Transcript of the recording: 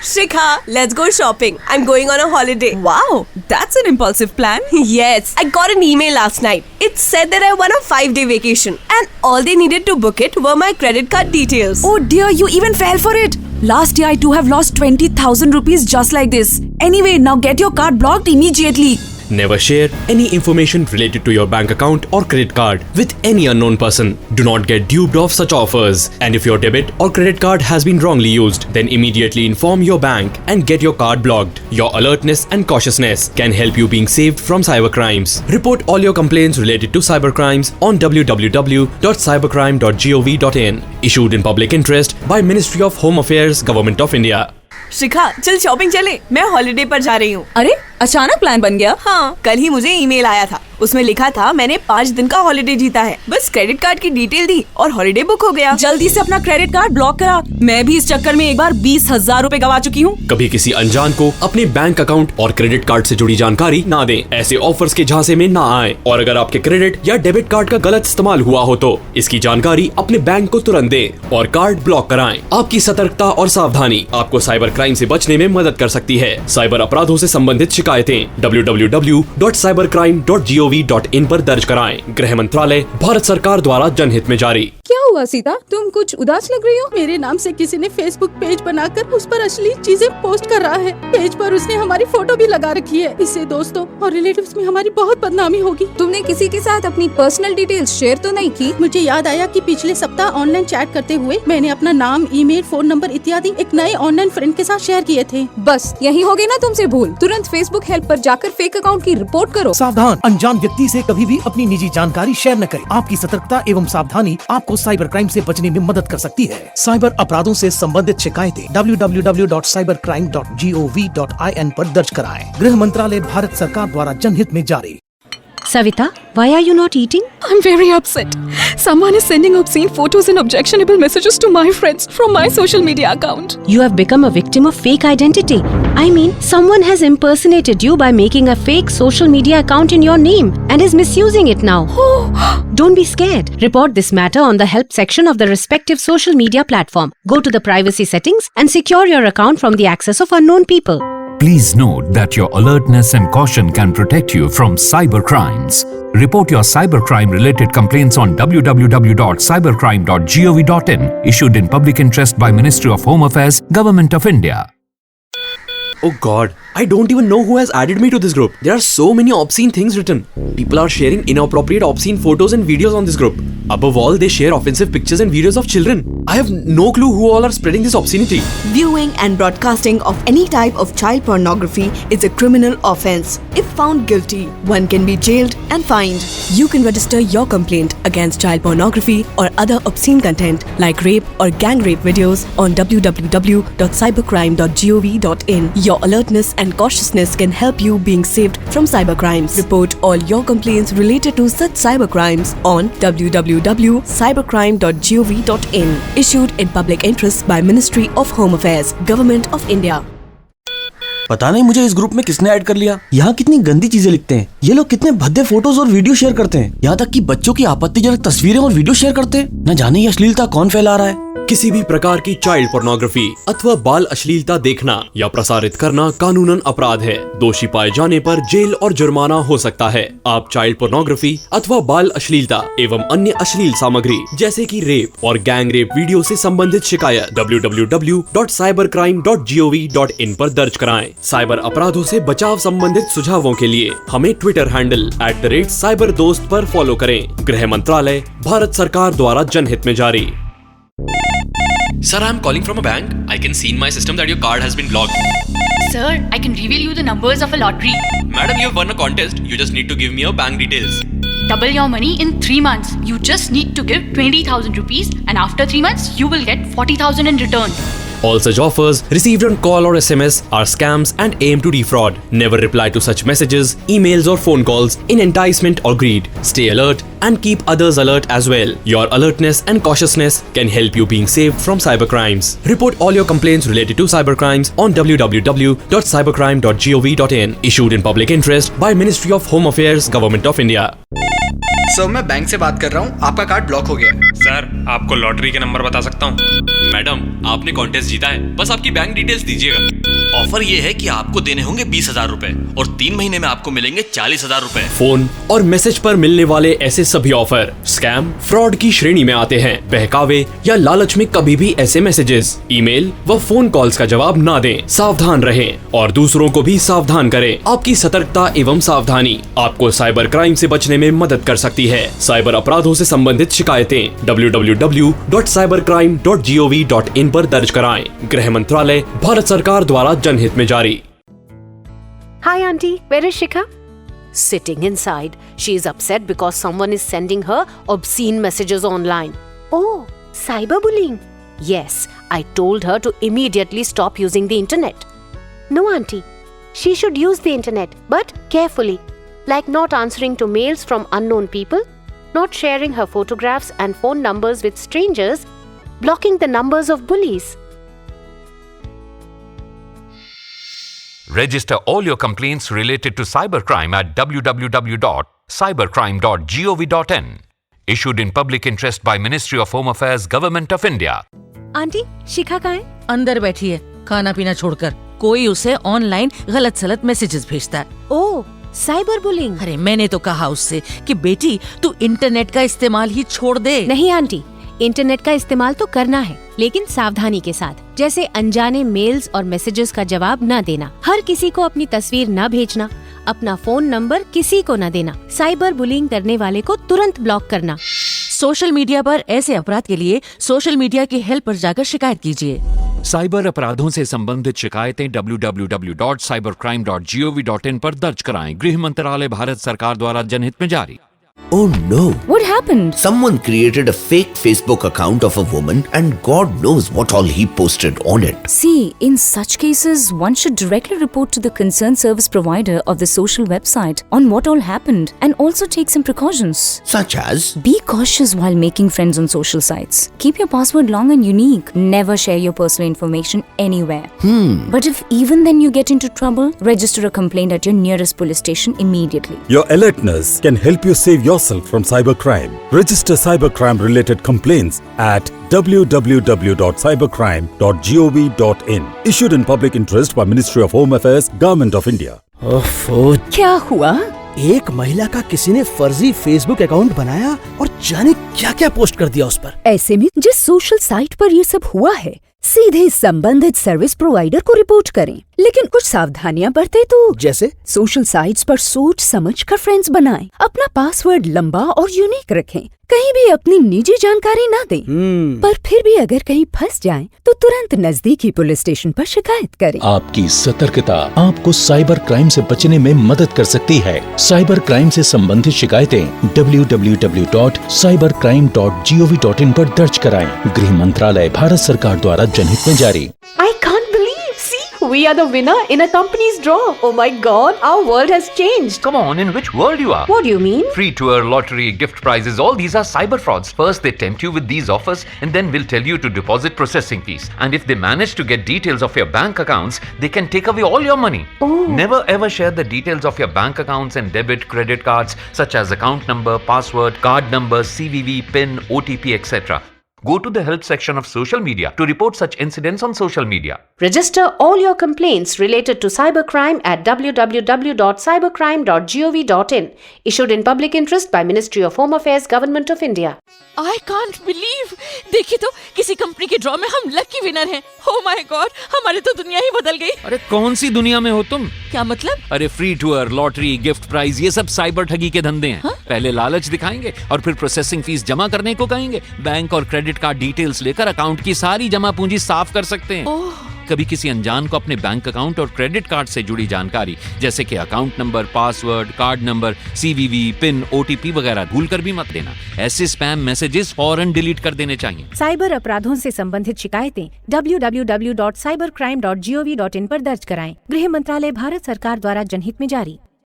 Shikha, let's go shopping. I'm going on a holiday. Wow, that's an impulsive plan. Yes, I got an email last night. It said that I won a 5-day vacation and all they needed to book it were my credit card details. Oh dear, you even fell for it. Last year I too have lost 20,000 rupees just like this. Anyway, now get your card blocked immediately. Never share any information related to your bank account or credit card with any unknown person. Do not get duped of such offers. And if your debit or credit card has been wrongly used, then immediately inform your bank and get your card blocked. Your alertness and cautiousness can help you being saved from cybercrimes. Report all your complaints related to cybercrimes on www.cybercrime.gov.in. Issued in public interest by Ministry of Home Affairs, Government of India. शिखा, चल shopping चले। मैं holiday पर जा रही हूँ। अरे अचानक plan बन गया। हाँ, कल ही मुझे ईमेल आया था। उसमें लिखा था मैंने 5 दिन का हॉलिडे जीता है। बस क्रेडिट कार्ड की डिटेल दी और हॉलिडे बुक हो गया। जल्दी से अपना क्रेडिट कार्ड ब्लॉक करा। मैं भी इस चक्कर में एक बार 20,000 रूपए गवा चुकी हूँ। कभी किसी अनजान को अपने बैंक अकाउंट और क्रेडिट कार्ड से जुड़ी जानकारी ना दें। ऐसे ऑफर्स के झांसे में ना आए। और अगर आपके क्रेडिट या डेबिट कार्ड का गलत इस्तेमाल हुआ हो तो इसकी जानकारी अपने बैंक को तुरंत दें और कार्ड ब्लॉक कराएं। आपकी सतर्कता और सावधानी आपको साइबर क्राइम से बचने में मदद कर सकती है। साइबर अपराधों से संबंधित शिकायतें www.cybercrime.gov.in पर दर्ज कराएं। गृह मंत्रालय, भारत सरकार द्वारा जनहित में जारी। क्या हुआ सीता, तुम कुछ उदास लग रही हो? मेरे नाम से किसी ने फेसबुक पेज बनाकर उस पर अश्लील चीजें पोस्ट कर रहा है। पेज पर उसने हमारी फोटो भी लगा रखी है। इससे दोस्तों और रिलेटिव्स में हमारी बहुत बदनामी होगी। तुमने किसी के साथ अपनी पर्सनल डिटेल्स शेयर तो नहीं की? मुझे याद आया कि पिछले सप्ताह ऑनलाइन चैट करते हुए मैंने अपना नाम, ईमेल, फोन नंबर इत्यादि एक नए ऑनलाइन फ्रेंड के साथ शेयर किए थे। बस यही हो गई ना तुमसे भूल। तुरंत फेसबुक हेल्प पर जाकर फेक अकाउंट की रिपोर्ट करो। सावधान, अनजान व्यक्ति से कभी भी अपनी निजी जानकारी शेयर न करें। आपकी सतर्कता एवं सावधानी आपको साइबर क्राइम से बचने में मदद कर सकती है। साइबर अपराधों से संबंधित शिकायतें www.cybercrime.gov.in पर दर्ज कराएं। गृह मंत्रालय, भारत सरकार द्वारा जनहित में जारी। Savita, why are you not eating? I'm very upset. Someone is sending obscene photos and objectionable messages to my friends from my social media account. You have become a victim of fake identity. I mean, someone has impersonated you by making a fake social media account in your name and is misusing it now. Don't be scared. Report this matter on the help section of the respective social media platform. Go to the privacy settings and secure your account from the access of unknown people. Please note that your alertness and caution can protect you from cyber crimes. Report your cybercrime related complaints on www.cybercrime.gov.in. Issued in public interest by Ministry of Home Affairs, Government of India. Oh God, I don't even know who has added me to this group. There are so many obscene things written. People are sharing inappropriate obscene photos and videos on this group. Above all, they share offensive pictures and videos of children. I have no clue who all are spreading this obscenity. Viewing and broadcasting of any type of child pornography is a criminal offence. If found guilty, one can be jailed and fined. You can register your complaint against child pornography or other obscene content like rape or gang rape videos on www.cybercrime.gov.in. Your alertness and cautiousness can help you being saved from cybercrimes. Report all your complaints related to such cybercrimes on www.cybercrime.gov.in. Issued in public interest by Ministry of Home Affairs, Government of India. पता नहीं मुझे इस group में किसने add कर लिया। यहाँ कितनी गंदी चीजें लिखते हैं ये लोग, कितने भद्दे फोटोज और वीडियो शेयर करते हैं। यहाँ तक कि बच्चों की आपत्तिजनक तस्वीरें और वीडियो शेयर करते हैं। न जाने ये अश्लीलता कौन फैला रहा है। किसी भी प्रकार की चाइल्ड पोर्नोग्राफी अथवा बाल अश्लीलता देखना या प्रसारित करना कानूनन अपराध है। दोषी पाए जाने पर जेल और जुर्माना हो सकता है। आप चाइल्ड पोर्नोग्राफी अथवा बाल अश्लीलता एवं अन्य अश्लील सामग्री जैसे कि रेप और गैंग रेप वीडियो से संबंधित शिकायत www.cybercrime.gov.in पर दर्ज कराएं। साइबर अपराधों से बचाव संबंधित सुझावों के लिए हमें ट्विटर हैंडल @cyberdost पर फॉलो करें। गृह मंत्रालय, भारत सरकार द्वारा जनहित में जारी। Sir, I'm calling from a bank. I can see in my system that your card has been blocked. Sir, I can reveal you the numbers of a lottery. Madam, you have won a contest. You just need to give me your bank details. Double your money in 3 months. You just need to give 20,000 rupees and after 3 months, you will get 40,000 in return. All such offers received on call or SMS are scams and aim to defraud. Never reply to such messages, emails or phone calls in enticement or greed. Stay alert and keep others alert as well. Your alertness and cautiousness can help you being saved from cybercrimes. Report all your complaints related to cybercrimes on www.cybercrime.gov.in. Issued in public interest by Ministry of Home Affairs, Government of India. Sir मैं bank से बात कर रहा हूँ, आपका card block हो गया है। सर आपको लॉटरी के नंबर बता सकता हूँ? मैडम, आपने कॉन्टेस्ट जीता है, बस आपकी बैंक डिटेल्स दीजिएगा। ऑफर ये है कि आपको देने होंगे 20,000 रुपए और 3 महीने में आपको मिलेंगे 40,000 रुपए। फोन और मैसेज पर मिलने वाले ऐसे सभी ऑफर स्कैम, फ्रॉड की श्रेणी में आते हैं। बहकावे या लालच में कभी भी ऐसे मैसेजेस, ईमेल व फोन कॉल्स का जवाब ना दें। सावधान रहें और दूसरों को भी सावधान करें। आपकी सतर्कता एवं सावधानी आपको साइबर क्राइम से बचने में मदद कर सकती है। साइबर अपराधों से संबंधित शिकायतें www.cybercrime.gov.in पर दर्ज कराएं। गृह मंत्रालय, भारत सरकार द्वारा जनहित में जारी। Hi, Auntie. Where is Shikha? Sitting inside. She is upset because someone is sending her obscene messages online. Oh, cyberbullying. Yes, I told her to immediately stop using the internet. No, Auntie. She should use the internet, but carefully. Like not answering to mails from unknown people, not sharing her photographs and phone numbers with strangers, blocking the numbers of bullies. Register all your complaints related to cybercrime at www.cybercrime.gov.in. Issued in public interest by Ministry of Home Affairs, Government of India. Auntie, Shikha कहाँ है? अंदर बैठी है, खाना पीना छोड़कर। कोई उसे ऑनलाइन गलत सलत मैसेजेस भेजता है। ओह, साइबर बुलिंग। अरे मैंने तो कहा उससे कि बेटी तू इंटरनेट का इस्तेमाल ही छोड़ दे। नहीं आंटी, इंटरनेट का इस्तेमाल तो करना है, लेकिन सावधानी के साथ। जैसे अनजाने मेल्स और मैसेजेस का जवाब न देना, हर किसी को अपनी तस्वीर न भेजना, अपना फोन नंबर किसी को न देना, साइबर बुलिंग करने वाले को तुरंत ब्लॉक करना। सोशल मीडिया पर ऐसे अपराध के लिए सोशल मीडिया की हेल्प पर जाकर शिकायत कीजिए। साइबर अपराधों से संबंधित शिकायतें www.cybercrime.gov.in पर दर्ज कराएं। गृह मंत्रालय, भारत सरकार द्वारा जनहित में जारी। Oh no. What happened? Someone created a fake Facebook account of a woman and God knows what all he posted on it. See, in such cases, one should directly report to the concerned service provider of the social website on what all happened and also take some precautions. Such as? Be cautious while making friends on social sites. Keep your password long and unique. Never share your personal information anywhere. But if even then you get into trouble, register a complaint at your nearest police station immediately. Your alertness can help you save yourself from cybercrime. Register cybercrime related complaints at www.cybercrime.gov.in. Issued in public interest by Ministry of Home Affairs, Government of India. ओफो, क्या हुआ? एक महिला का किसी ने फर्जी Facebook account बनाया और जाने क्या क्या पोस्ट कर दिया उस पर। ऐसे में जिस सोशल साइट पर ये सब हुआ है, सीधे संबंधित सर्विस प्रोवाइडर को रिपोर्ट करें। लेकिन कुछ सावधानियां बरतें तो। जैसे? सोशल साइट्स पर सोच समझ कर फ्रेंड्स बनाएं, अपना पासवर्ड लंबा और यूनिक रखें, कहीं भी अपनी निजी जानकारी ना दें। पर फिर भी अगर कहीं फंस जाएं, तो तुरंत नजदीकी पुलिस स्टेशन पर शिकायत करें। आपकी सतर्कता आपको साइबर क्राइम से बचने में मदद कर सकती है। साइबर क्राइम से संबंधित शिकायतें www.cybercrime.gov.in पर दर्ज कराएं। गृह मंत्रालय, भारत सरकार द्वारा जनहित में जारी। I can't believe, see, we are the winner in a company's draw. Oh my God, our world has changed. Come on, in which world you are? What do you mean? Free tour, lottery, gift prizes, all these are cyber frauds. First they tempt you with these offers and then will tell you to deposit processing fees. And if they manage to get details of your bank accounts, they can take away all your money. Never ever share the details of your bank accounts and debit, credit cards such as account number, password, card number, CVV, PIN, OTP, etc. Go to the help section of social media to report such incidents on social media. Register all your complaints related to cybercrime at www.cybercrime.gov.in. Issued in public interest by Ministry of Home Affairs, Government of India. I can't believe. देखिए तो किसी company के draw में हम lucky winner हैं। Oh my God, हमारी तो दुनिया ही बदल गई। अरे कौन सी दुनिया में हो तुम? क्या मतलब? अरे free tour, lottery, gift prize, ये सब साइबर ठगी के धंधे हैं। पहले लालच दिखाएंगे और फिर प्रोसेसिंग फीस जमा करने को कहेंगे। बैंक और क्रेडिट कार्ड डिटेल्स लेकर अकाउंट की सारी जमा पूंजी साफ कर सकते हैं। कभी किसी अनजान को अपने बैंक अकाउंट और क्रेडिट कार्ड से जुड़ी जानकारी जैसे कि account number, password, card number, CVV, pin, OTP वगैरह भूलकर भी मत देना। ऐसे स्पैम मैसेजेस फौरन डिलीट कर देने चाहिए। साइबर अपराधों से संबंधित शिकायतें www.cybercrime.gov.in पर दर्ज कराएं। गृह मंत्रालय, भारत सरकार द्वारा जनहित में जारी।